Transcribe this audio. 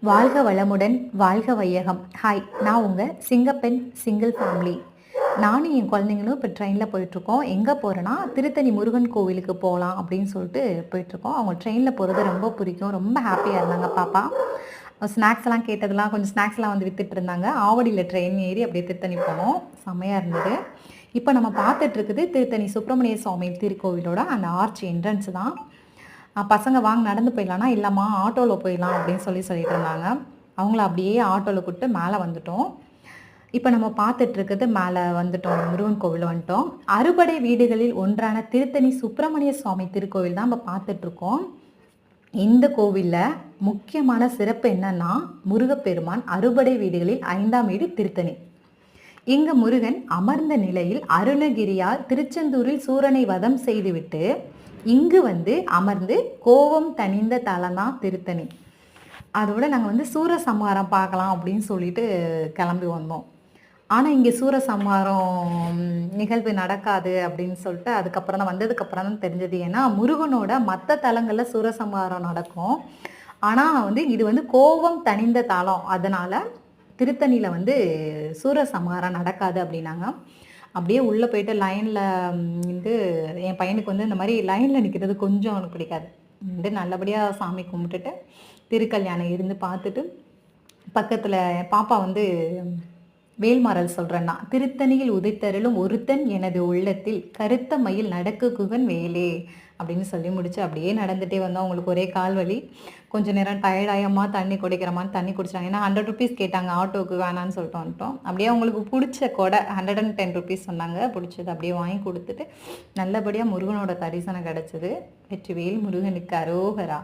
வாழ்க வளமுடன், வாழ்க வையகம். ஹாய், நான் உங்கள் சிங்கப்பெண் சிங்கிள் ஃபேமிலி. நானும் என் குழந்தைங்களும் இப்போ ட்ரெயினில் போயிட்டுருக்கோம். எங்கே போகிறோன்னா, திருத்தணி முருகன் கோவிலுக்கு போகலாம் அப்படின்னு சொல்லிட்டு போயிட்டுருக்கோம். அவங்க ட்ரெயினில் போகிறது ரொம்ப பிடிக்கும். ரொம்ப ஹாப்பியாக இருந்தாங்க பாப்பா. ஸ்நாக்ஸ்லாம் கேட்டதெல்லாம் கொஞ்சம் ஸ்நாக்ஸ்லாம் வந்து வித்துட்டு இருந்தாங்க. ஆவடியில் ட்ரெயின் ஏறி அப்படியே திருத்தணி போனோம். செம்மையாக இருந்தது. இப்போ நம்ம பார்த்துட்ருக்குது திருத்தணி சுப்பிரமணிய சுவாமி திருக்கோவிலோட அந்த ஆர்ச் என்ட்ரன்ஸ் தான். பசங்க வாங்க நடந்து போயிடலான்னா, இல்லைம்மா ஆட்டோவில் போயிடலாம் அப்படின்னு சொல்லிட்டு இருந்தாங்க. அவங்கள அப்படியே ஆட்டோவில் கூப்பிட்டு மேலே வந்துட்டோம். இப்போ நம்ம பார்த்துட்ருக்குது மேலே வந்துட்டோம், முருகன் கோவில் வந்துட்டோம். அறுபடை வீடுகளில் ஒன்றான திருத்தணி சுப்பிரமணிய சுவாமி திருக்கோவில் தான் நம்ம பார்த்துட்ருக்கோம். இந்த கோவிலில் முக்கியமான சிறப்பு என்னன்னா, முருகப்பெருமான் அறுபடை வீடுகளில் 5ஆம் வீடு திருத்தணி. இங்கு முருகன் அமர்ந்த நிலையில் அருணகிரியால் திருச்செந்தூரில் சூரனை வதம் செய்துவிட்டு இங்கு வந்து அமர்ந்து கோபம் தணிந்த தலம் தான் திருத்தணி. அதோட நாங்கள் வந்து சூரசம்ஹாரம் பார்க்கலாம் அப்படின்னு சொல்லிட்டு கிளம்பி வந்தோம். ஆனால் இங்கே சூரசம்ஹாரம் நிகழ்வு நடக்காது அப்படின்னு சொல்லிட்டு அதுக்கப்புறம் தான் வந்ததுக்கப்புறம் தான் தெரிஞ்சது. ஏன்னா முருகனோட மற்ற தலங்களில் சூரசம்ஹாரம் நடக்கும். ஆனால் வந்து இது வந்து கோபம் தணிந்த தலம், அதனால் திருத்தணியில் வந்து சூரசம்ஹாரம் நடக்காது அப்படின்னாங்க. அப்படியே உள்ளே போயிட்டு லைனில் வந்து என் பையனுக்கு வந்து இந்த மாதிரி லைனில் நிற்கிறது கொஞ்சம் அவனுக்கு பிடிக்காது. வந்து நல்லபடியாக சாமி கும்பிட்டுட்டு திருக்கல்யாணம் இருந்து பார்த்துட்டு பக்கத்தில் பாப்பா வந்து வேல்மாறல் சொல்கிறேன்னா, திருத்தணியில் உதைத்தருளும் ஒருத்தன் எனது உள்ளத்தில் கருத்த மயில் நடக்கு குகன் வேலே அப்படின்னு சொல்லி முடிச்சு அப்படியே நடந்துகிட்டே வந்தோம். அவங்களுக்கு ஒரே கால் வலி. கொஞ்சம் நேரம் டயர்டாயம்மா தண்ணி குடிக்கிறமான்னு தண்ணி குடிச்சாங்க. ஏன்னா 100 ருபீஸ் கேட்டாங்க, ஆட்டோவுக்கு வேணான்னு சொல்லிட்டு வந்துட்டோம். அப்படியே அவங்களுக்கு பிடிச்ச கொடை 110 ருபீஸ் சொன்னாங்க. பிடிச்சது அப்படியே வாங்கி கொடுத்துட்டு நல்லபடியாக முருகனோட தரிசனம் கிடச்சிது. வெற்றிவேல் முருகனுக்கு அரோகரா.